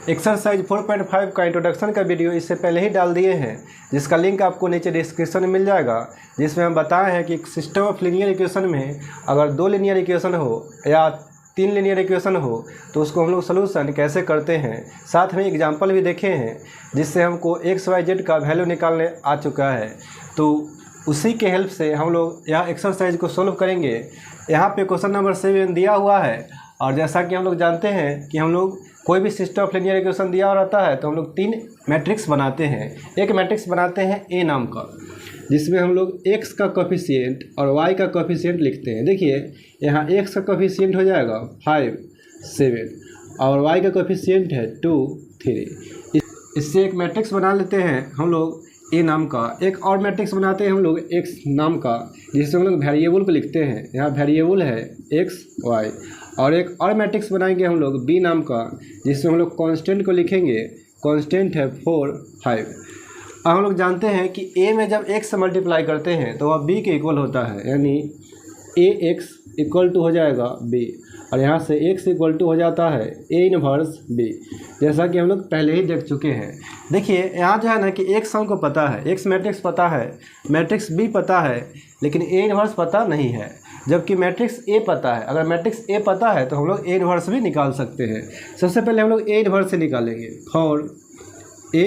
Exercise 4.5 का introduction का video इससे पहले ही डाल दिए हैं, जिसका लिंक आपको नीचे डिस्क्रिप्शन में मिल जाएगा, जिसमें हम बताए हैं कि सिस्टम ऑफ लीनियर इक्वेशन में अगर 2 लीनियर इक्वेशन हो या 3 लीनियर इक्वेशन हो तो उसको हम लोग सोल्यूशन कैसे करते हैं। साथ में एग्जाम्पल भी देखे हैं जिससे हमको XYZ का वैल्यू निकालने आ चुका है, तो उसी के हेल्प से हम लोग यह एक्सरसाइज को सोल्व करेंगे। यहाँ पे क्वेश्चन नंबर 7 दिया हुआ है, और जैसा कि हम लोग जानते हैं कि हम लोग कोई भी सिस्टम ऑफ लीनियर इक्वेशन दिया रहता है तो हम लोग 3 मैट्रिक्स बनाते हैं। एक मैट्रिक्स बनाते हैं ए नाम का, जिसमें हम लोग x का कोफिशिएंट और y का कोफिशिएंट लिखते हैं। देखिए यहाँ x का कोफिशिएंट हो जाएगा 5, 7 और y का कोफिशिएंट है 2, 3। इससे एक मैट्रिक्स बना लेते हैं हम लोग ए नाम का। एक और मैट्रिक्स बनाते हैं हम लोग x नाम का, जिससे हम लोग वेरिएबल को लिखते हैं। यहाँ वेरिएबल है x, y। और एक और मैट्रिक्स बनाएंगे हम लोग b नाम का, जिसमें हम लोग कांस्टेंट को लिखेंगे। कांस्टेंट है 4, 5। अब हम लोग जानते हैं कि a में जब x से मल्टीप्लाई करते हैं तो वह b के इक्वल होता है, यानी ax इक्वल टू हो जाएगा b, और यहाँ से x इक्वल टू हो जाता है a इनवर्स b, जैसा कि हम लोग पहले ही देख चुके हैं। देखिए यहाँ जो है ना कि x हमको पता है, x मैट्रिक्स पता है, मैट्रिक्स b पता है, लेकिन a इनवर्स पता नहीं है, जबकि मैट्रिक्स a पता है। अगर मैट्रिक्स a पता है तो हम लोग a इनवर्स भी निकाल सकते हैं। सबसे पहले हम लोग a इनवर्स से निकालेंगे। फॉर a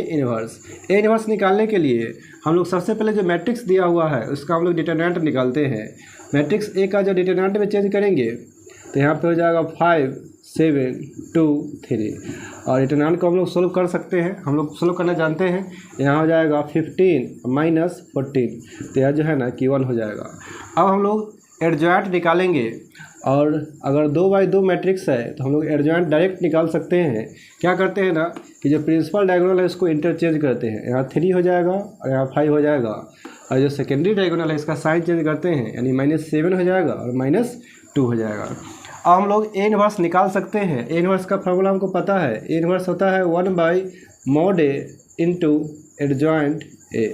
इनवर्स निकालने के लिए हम लोग सबसे पहले जो मैट्रिक्स दिया हुआ है उसका हम लोग डिटरमिनेंट निकालते हैं। मैट्रिक्स a का जो डिटरमिनेंट में चेंज करेंगे तो यहाँ पे हो जाएगा 5, 7, 2, 3, और डिटरमिनेंट को हम लोग सोल्व कर सकते हैं। हम लोग सोल्व करना जानते हैं। यहाँ हो जाएगा 15 माइनस 14, तो यह जो है ना कि 1 हो जाएगा। अब हम लोग एडजॉइंट निकालेंगे, और अगर 2x2 मैट्रिक्स है तो हम लोग एडजॉइंट डायरेक्ट निकाल सकते हैं। क्या करते हैं ना कि जो प्रिंसिपल डायगोनल है उसको इंटरचेंज करते हैं। यहाँ 3 हो जाएगा और यहाँ 5 हो जाएगा, और जो सेकेंडरी डायगोनल है इसका साइन चेंज करते हैं, यानी -7 हो जाएगा और -2 हो जाएगा। अब हम लोग a इनवर्स निकाल सकते हैं। a इनवर्स का फॉर्मूला हमको पता है। a इनवर्स होता है 1/mod a into adjoint a।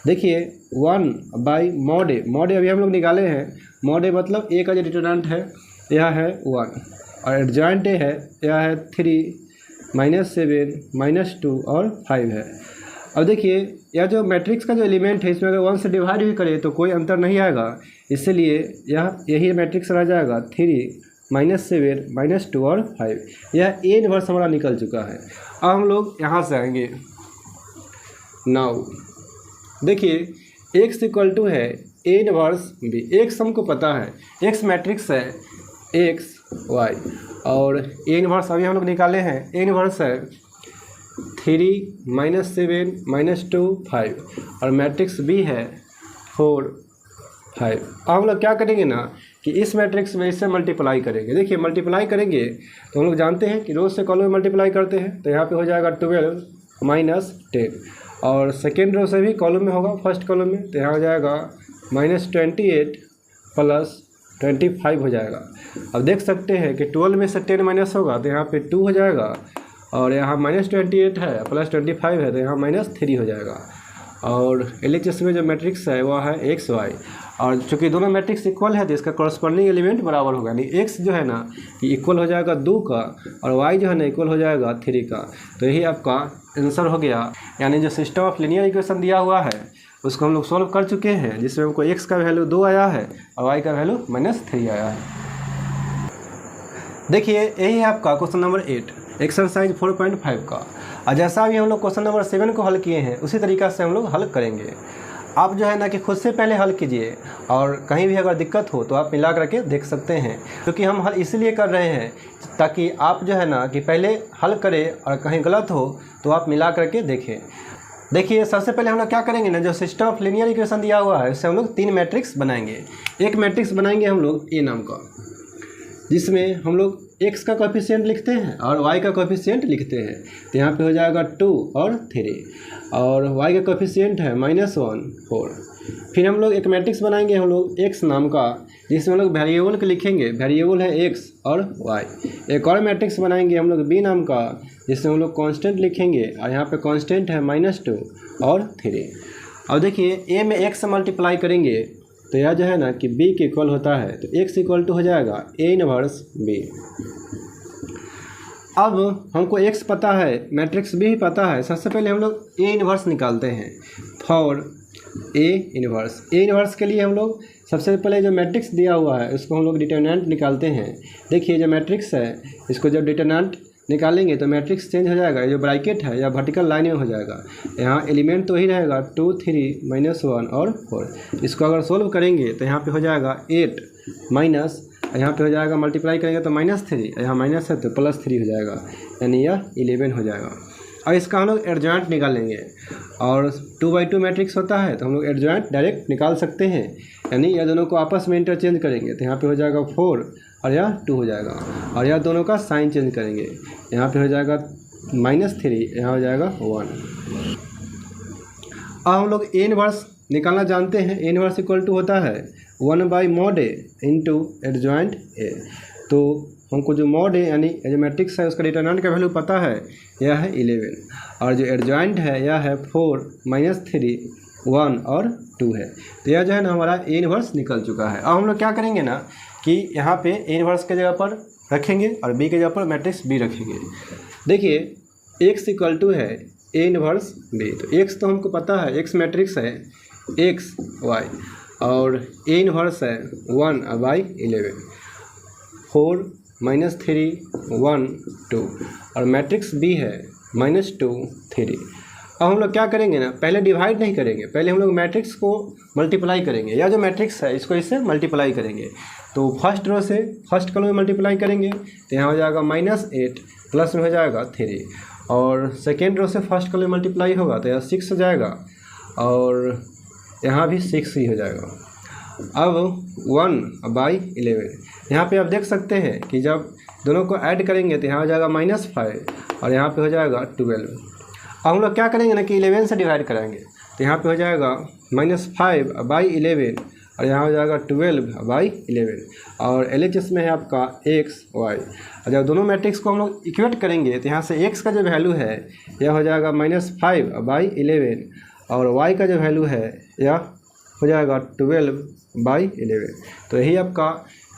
देखिए 1/mod a, mod a अभी हम लोग निकाले हैं। mod a मतलब a का जो डिटरमिनेंट है यह है 1, और एडजॉइंट a है यह है 3, -7, -2 और 5 है। अब देखिए यह जो मैट्रिक्स का जो एलिमेंट है इसमें अगर 1 से डिवाइड भी करें तो कोई अंतर नहीं आएगा, इसलिए यही मैट्रिक्स रह जाएगा 3, -7, -2 और 5। यह a इनवर्स हमारा निकल चुका है। अब हम लोग यहाँ से आएंगे। नाउ देखिए x इक्वल टू है a इनवर्स b। x हमको पता है, x मैट्रिक्स है x, y, और a इनवर्स अभी हम लोग निकाले हैं। a इनवर्स है 3, -7, -2, 5, और मैट्रिक्स b है 4, 5। अब हम लोग क्या करेंगे ना कि इस मैट्रिक्स में इससे मल्टीप्लाई करेंगे। देखिए मल्टीप्लाई करेंगे तो हम लोग जानते हैं कि रोज से कॉलम में मल्टीप्लाई करते हैं, तो यहाँ पे हो जाएगा 12 -10, और सेकेंड रो से भी कॉलम में होगा फर्स्ट कॉलम में, तो यहाँ हो जाएगा -28 + 25 हो जाएगा। अब देख सकते हैं कि 12 में से 10 माइनस होगा तो यहाँ पे 2 हो जाएगा, और यहाँ -28 है +25 है तो यहाँ -3 हो जाएगा। और LHS में जो मैट्रिक्स है वह है x, y, और चूँकि दोनों मैट्रिक्स इक्वल है तो इसका कॉरस्पॉन्डिंग एलिमेंट बराबर होगा, यानी x जो है ना कि इक्वल हो जाएगा 2 का, और y जो है ना इक्वल हो जाएगा 3 का। तो यही आपका आंसर हो गया। यानी जो सिस्टम ऑफ लीनियर इक्वेशन दिया हुआ है उसको हम लोग सोल्व कर चुके हैं, जिसमें हमको x का वैल्यू 2 आया है और y का वैल्यू -3 आया है। देखिए यही है आपका क्वेश्चन नंबर 8 एक्सरसाइज 4.5 का। और जैसा भी हम लोग क्वेश्चन नंबर 7 को हल किए हैं उसी तरीक़ा से हम लोग हल करेंगे। आप जो है ना कि खुद से पहले हल कीजिए, और कहीं भी अगर दिक्कत हो तो आप मिला करके देख सकते हैं, क्योंकि हम हल इसलिए कर रहे हैं ताकि आप जो है ना कि पहले हल करें और कहीं गलत हो तो आप मिला करके देखें। देखिए सबसे पहले हम लोग क्या करेंगे ना, जो सिस्टम ऑफ लीनियर इक्वेशन दिया हुआ है उससे हम लोग 3 मैट्रिक्स बनाएंगे। एक मैट्रिक्स बनाएंगे हम लोग ए नाम का, जिसमें हम लोग x का कोफिशिएंट लिखते हैं और y का कोफिशिएंट लिखते हैं, तो यहाँ पे हो जाएगा 2 और 3, और y का कोफिशिएंट है -1, 4। फिर हम लोग एक मैट्रिक्स बनाएंगे हम लोग x नाम का, जिसमें हम लोग वेरिएबल के लिखेंगे। वेरिएबल है x और y। एक और मैट्रिक्स बनाएंगे हम लोग b नाम का, जिसमें हम लोग कांस्टेंट लिखेंगे, और यहाँ पे कांस्टेंट है -2 और 3। अब देखिए a में x से मल्टीप्लाई करेंगे तो यह जो है ना कि b के इक्वल होता है, तो x इक्वल टू हो जाएगा a इनवर्स b। अब हमको x पता है, मैट्रिक्स भी पता है। सबसे पहले हम लोग ए इन्वर्स निकालते हैं। फॉर ए इन्वर्स के लिए हम लोग सबसे पहले जो मैट्रिक्स दिया हुआ है उसको हम लोग डिटरमिनेंट निकालते हैं। देखिए जो मैट्रिक्स है इसको जब डिटरमिनेंट निकालेंगे तो मैट्रिक्स चेंज हो जाएगा। जो ब्रैकेट है या वर्टिकल लाइन में हो जाएगा। यहाँ एलिमेंट तो ही रहेगा 2 3 -1 और 4। इसको अगर सोल्व करेंगे तो यहाँ पे हो जाएगा 8 माइनस, यहाँ पे हो जाएगा मल्टीप्लाई करेंगे तो -3, यहाँ माइनस है तो +3 हो जाएगा, यानी यह 11 हो जाएगा। और इसका हम लोग एडजॉइंट निकालेंगे और 2/2 मैट्रिक्स होता है तो हम लोग एडजॉइंट डायरेक्ट निकाल सकते हैं, यानी यह दोनों को आपस में इंटरचेंज करेंगे तो यहाँ पे हो जाएगा 4 और यह 2 हो जाएगा। और यह दोनों का साइन चेंज करेंगे, यहाँ पे हो जाएगा -3, यहाँ हो जाएगा 1। अब हम लोग ए इन्वर्स निकालना जानते हैं। ए इन्वर्स इक्वल टू होता है 1/mod A into adjoint A. तो हमको जो मॉड है यानी जो मैट्रिक्स है उसका डिटरमिनेंट का वैल्यू पता है, यह है 11 और जो एडजॉइंट है यह है 4 -3 1 और 2 है। तो यह जो है ना हमारा ए इन्वर्स निकल चुका है। अब हम लोग क्या करेंगे ना कि यहाँ पे ए इन्वर्स के जगह पर रखेंगे और बी के जगह पर मैट्रिक्स बी रखेंगे। देखिए x इक्वल टू है ए इन्वर्स बी। तो x तो हमको पता है, x मैट्रिक्स है x y और ए इन्वर्स है 1/11 4 -3 1 2 और मैट्रिक्स बी है -2 3। अब हम लोग क्या करेंगे ना, पहले डिवाइड नहीं करेंगे, पहले हम लोग मैट्रिक्स को मल्टीप्लाई करेंगे। या जो मैट्रिक्स है इसको इससे मल्टीप्लाई करेंगे। तो फर्स्ट रो से फर्स्ट कॉलम में मल्टीप्लाई करेंगे तो यहाँ हो जाएगा -8 प्लस में हो जाएगा 3 और सेकेंड रो से फर्स्ट कॉलम में मल्टीप्लाई होगा तो यह 6 हो जाएगा और यहाँ भी 6 ही हो जाएगा। अब 1/11 यहाँ पे आप देख सकते हैं कि जब दोनों को ऐड करेंगे तो यहाँ हो जाएगा -5 और यहाँ पे हो जाएगा 12। अब हम लोग क्या करेंगे ना कि 11 से डिवाइड कराएंगे तो यहाँ पे हो जाएगा -5/11 और यहाँ हो जाएगा 12/11 और LHS में है आपका x y। और जब दोनों मैट्रिक्स को हम लोग इक्वेट करेंगे तो यहाँ से x का जो वैल्यू है यह हो जाएगा -5/11 और y का जो वैल्यू है यह हो जाएगा 12/11। तो यही आपका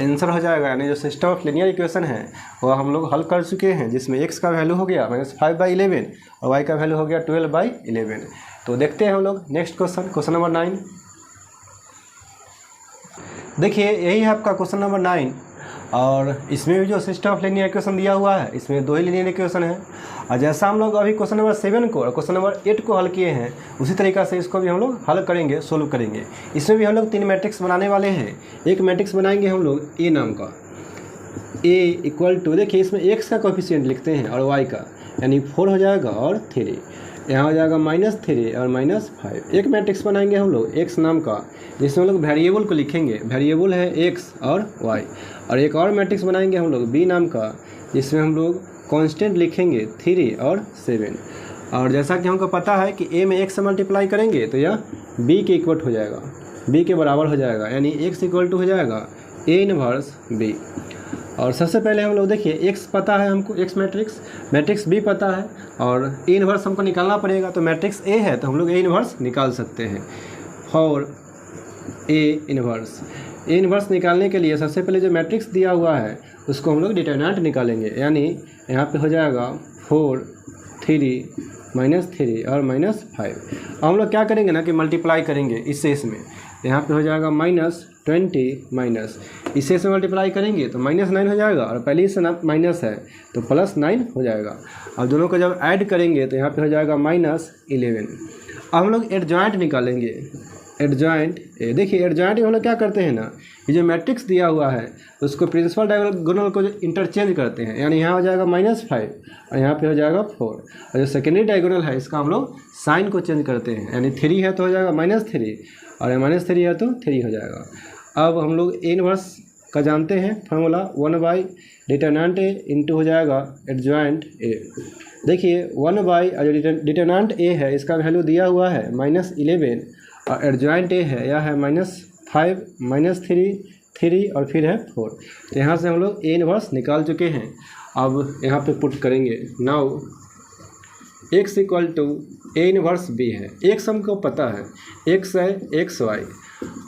आंसर हो जाएगा, यानी जो सिस्टम ऑफ लीनियर इक्वेशन है वह हम लोग हल कर चुके हैं, जिसमें x का वैल्यू हो गया -5/11 और y का वैल्यू हो गया 12/11। तो देखते हैं हम लोग नेक्स्ट क्वेश्चन नंबर 9। देखिए यही है आपका क्वेश्चन नंबर 9 और इसमें भी जो सिस्टम ऑफ लीनियर इक्वेशन दिया हुआ है इसमें 2 ही लीनियर इक्वेशन है। और जैसा हम लोग अभी क्वेश्चन नंबर 7 को और क्वेश्चन नंबर 8 को हल किए हैं उसी तरीक़ा से इसको भी हम लोग हल करेंगे, सोल्व करेंगे। इसमें भी हम लोग 3 मैट्रिक्स बनाने वाले हैं। एक मैट्रिक्स बनाएंगे हम लोग ए नाम का, ए इक्वल टू, देखिए इसमें x का कोफिशिएंट लिखते हैं और y का, यानी 4 हो जाएगा और 3, यहाँ हो जाएगा -3 और -5। एक मैट्रिक्स बनाएंगे हम लोग x नाम का जिसमें हम लोग वेरिएबल को लिखेंगे, वेरिएबल है x और y। और एक और मैट्रिक्स बनाएंगे हम लोग b नाम का जिसमें हम लोग कांस्टेंट लिखेंगे 3 और 7। और जैसा कि हमको पता है कि a में x से मल्टीप्लाई करेंगे तो यह b के इक्वल हो जाएगा, b के बराबर हो जाएगा, यानी x इक्वल टू हो जाएगा a इन्वर्स b। और सबसे पहले हम लोग देखिए x पता है हमको, x मैट्रिक्स b पता है और a इन्वर्स हमको निकालना पड़ेगा। तो मैट्रिक्स a है तो हम लोग a इन्वर्स निकाल सकते हैं। फॉर a इन्वर्स निकालने के लिए सबसे पहले जो मैट्रिक्स दिया हुआ है उसको हम लोग डिटरमिनेंट निकालेंगे, यानी यहाँ पे हो जाएगा 4 3 -3 और -5। हम लोग क्या करेंगे ना कि मल्टीप्लाई करेंगे इससे इसमें, यहाँ पे हो जाएगा -20 माइनस, इससे से मल्टीप्लाई करेंगे तो -9 हो जाएगा और पहले ही से ना माइनस है तो +9 हो जाएगा। और दोनों को जब ऐड करेंगे तो यहाँ पे हो जाएगा -11। अब हम लोग एडजॉइंट निकालेंगे, एडजॉइंट देखिए एडजॉइंट हम लोग क्या करते हैं ना, ये जो मैट्रिक्स दिया हुआ है उसको प्रिंसिपल डायगोनल को इंटरचेंज करते हैं, यानी यहाँ हो जाएगा -5 और यहाँ पे हो जाएगा 4 और जो सेकेंडरी डायगोनल है इसका हम लोग साइन को चेंज करते हैं, यानी 3 है तो हो जाएगा -3 और -3 है तो 3 हो जाएगा। अब हम लोग ए इन्वर्स का जानते हैं फार्मूला, 1/डिटरमिनेंट ए इंटू हो जाएगा एडजॉइंट ए। देखिए 1/, जो डिटरमिनेंट ए है इसका वैल्यू दिया हुआ है -11 और एडजॉइंट ए है यह है -5 -3 और फिर है 4। तो यहाँ से हम लोग ए इन्वर्स निकाल चुके हैं। अब यहाँ पे पुट करेंगे, now x equal to a inverse b है। x हमको पता है, x है xy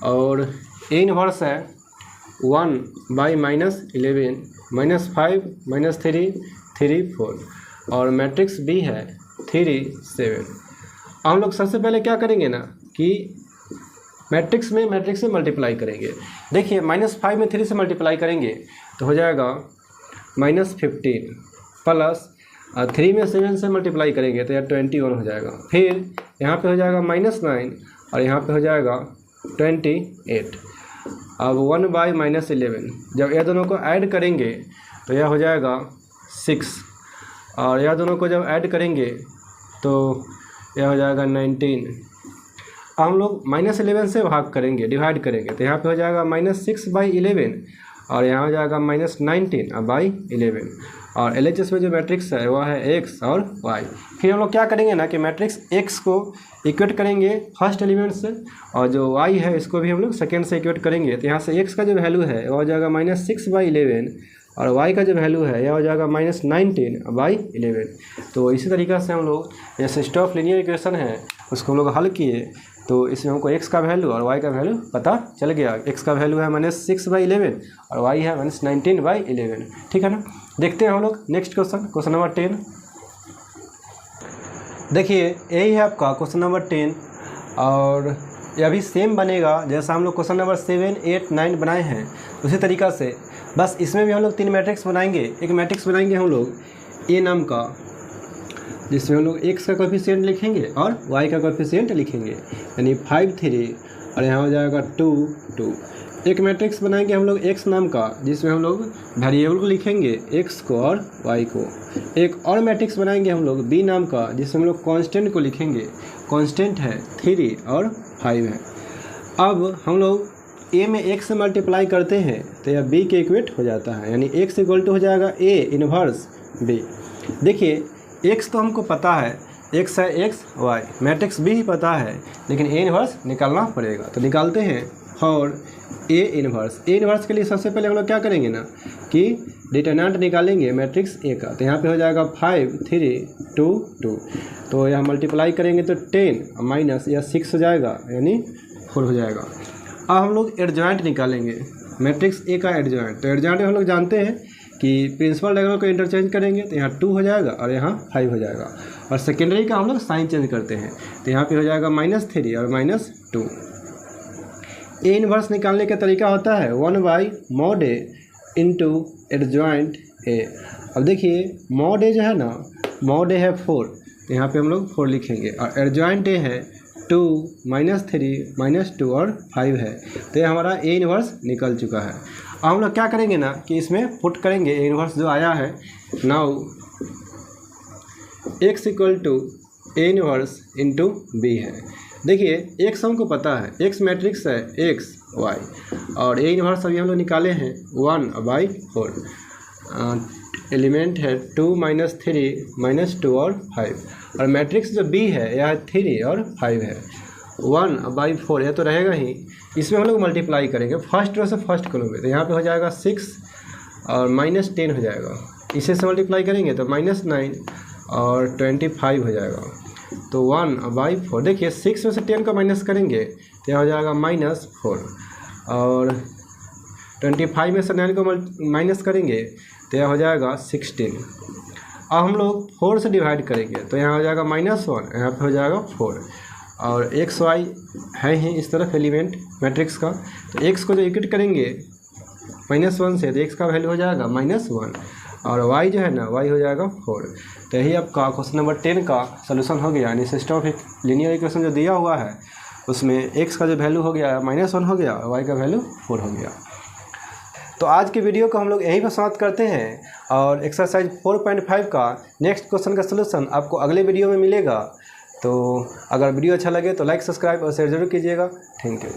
और ए इन्वर्स है 1/-11 -5 -3 3 4 और मैट्रिक्स बी है 3 7। हम लोग सबसे पहले क्या करेंगे ना कि मैट्रिक्स से मल्टीप्लाई करेंगे। देखिए -5 में 3 से मल्टीप्लाई करेंगे तो हो जाएगा -15 प्लस 3 में 7 से मल्टीप्लाई करेंगे तो यह 21 हो जाएगा। फिर यहाँ पे हो जाएगा -9 और यहाँ पे हो जाएगा 28। अब 1/-11 जब यह दोनों को ऐड करेंगे तो यह हो जाएगा 6 और यह दोनों को जब ऐड करेंगे तो यह हो जाएगा 19। हम लोग -11 से भाग करेंगे, डिवाइड करेंगे तो यहाँ पे हो जाएगा -6/11 और यहाँ हो जाएगा -19/11 और LHS में जो मैट्रिक्स है वह है x और y। फिर हम लोग क्या करेंगे ना कि मैट्रिक्स x को इक्वेट करेंगे फर्स्ट एलिमेंट से और जो y है इसको भी हम लोग सेकेंड से इक्वेट करेंगे तो यहाँ से x का जो वैल्यू है वह हो जाएगा -6/11 और y का जो वैल्यू है यह हो जाएगा -19/11। तो इसी तरीक़े से हम लोग ये सिस्टम ऑफ लीनियर इक्वेशन है उसको हम लोग हल किए तो इसमें हमको x का वैल्यू और y का वैल्यू पता चल गया। x का वैल्यू है -6/11 और y है -19/11। ठीक है ना। देखते हैं हम लोग नेक्स्ट क्वेश्चन नंबर 10। देखिए यही है आपका क्वेश्चन नंबर 10 और यह भी सेम बनेगा जैसा हम लोग क्वेश्चन नंबर 7, 8, 9 बनाए हैं उसी तरीक़ा से, बस इसमें भी हम लोग 3 मैट्रिक्स बनाएंगे। एक मैट्रिक्स बनाएंगे हम लोग A नाम का जिसमें हम लोग x का कोएफिशिएंट लिखेंगे और y का कोएफिशिएंट लिखेंगे यानी 5 3 और यहाँ हो जाएगा 2 2। एक मैट्रिक्स बनाएंगे हम लोग x नाम का जिसमें हम लोग वेरिएबल को लिखेंगे x को और y को। एक और मैट्रिक्स बनाएंगे हम लोग b नाम का जिसमें हम लोग कांस्टेंट को लिखेंगे, कांस्टेंट है 3 और 5 है। अब हम लोग a में x से मल्टीप्लाई करते हैं तो यह b के इक्वेट हो जाता है यानी x इक्वल टू हो जाएगा a इन्वर्स b। देखिए x तो हमको पता है, x है x y, मैट्रिक्स b ही पता है लेकिन a इन्वर्स निकालना पड़ेगा तो निकालते हैं। और a इन्वर्स के लिए सबसे पहले हम लोग क्या करेंगे ना कि डिटरमिनेंट निकालेंगे मैट्रिक्स a का तो यहाँ पे हो जाएगा 5 3 2 2 तो यह मल्टीप्लाई करेंगे तो 10 माइनस यह 6 हो जाएगा यानी 4 हो जाएगा। अब हम लोग एडजॉइंट निकालेंगे मैट्रिक्स a का एडजॉइंट। तो एडजॉइंट हम लोग जानते हैं कि प्रिंसिपल डायगोनल को इंटरचेंज करेंगे तो यहाँ 2 हो जाएगा और यहाँ 5 हो जाएगा और सेकेंडरी का हम लोग साइन चेंज करते हैं तो यहाँ पे हो जाएगा -3 और -2। ए इन्वर्स निकालने का तरीका होता है 1/mod a into adjoint A. अब देखिए mod a जो है ना, mod a है 4 तो यहाँ पे हम लोग 4 लिखेंगे और एडजॉइंट a है 2 -3 -2 और 5 है तो ये हमारा ए इन्वर्स निकल चुका है। अब हम लोग क्या करेंगे ना कि इसमें पुट करेंगे ए इन्वर्स जो आया है। Now x equal to a inverse into b है। देखिए x हमको पता है, x मैट्रिक्स है x y और ए इन्वर्स अभी हम लोग निकाले हैं 1/4। एलिमेंट है 2 -3 -2 और 5 और मैट्रिक्स जो b है यह 3 और 5 है। 1/4 यह तो रहेगा ही, इसमें हम लोग मल्टीप्लाई करेंगे फर्स्ट रो से फर्स्ट कॉलम में तो यहाँ पे हो जाएगा 6 और -10 हो जाएगा। इसे से मल्टीप्लाई करेंगे तो -9 और 25 हो जाएगा तो 1/4। देखिए 6 में से 10 को माइनस करेंगे तो यह हो जाएगा -4 और 25 में से 9 को माइनस करेंगे तो यह हो जाएगा 16। अब हम लोग 4 से डिवाइड करेंगे तो यहाँ हो जाएगा -1, यहाँ पे हो जाएगा 4 और x y है ही इस तरफ एलिमेंट मैट्रिक्स का तो x को जो इक्वेट करेंगे -1 से तो x का वैल्यू हो जाएगा -1 और y जो है ना y हो जाएगा 4। तो यही आपका क्वेश्चन नंबर 10 का सलूशन हो गया। यानी सिस्टम ऑफ लीनियर इक्वेशन जो दिया हुआ है उसमें x का जो वैल्यू हो गया -1 हो गया और y का वैल्यू 4 हो गया। तो आज की वीडियो को हम लोग यहीं पर समाप्त करते हैं और एक्सरसाइज 4.5 का नेक्स्ट क्वेश्चन का सलूशन आपको अगले वीडियो में मिलेगा। तो अगर वीडियो अच्छा लगे तो लाइक, सब्सक्राइब और शेयर जरूर कीजिएगा। Thank you.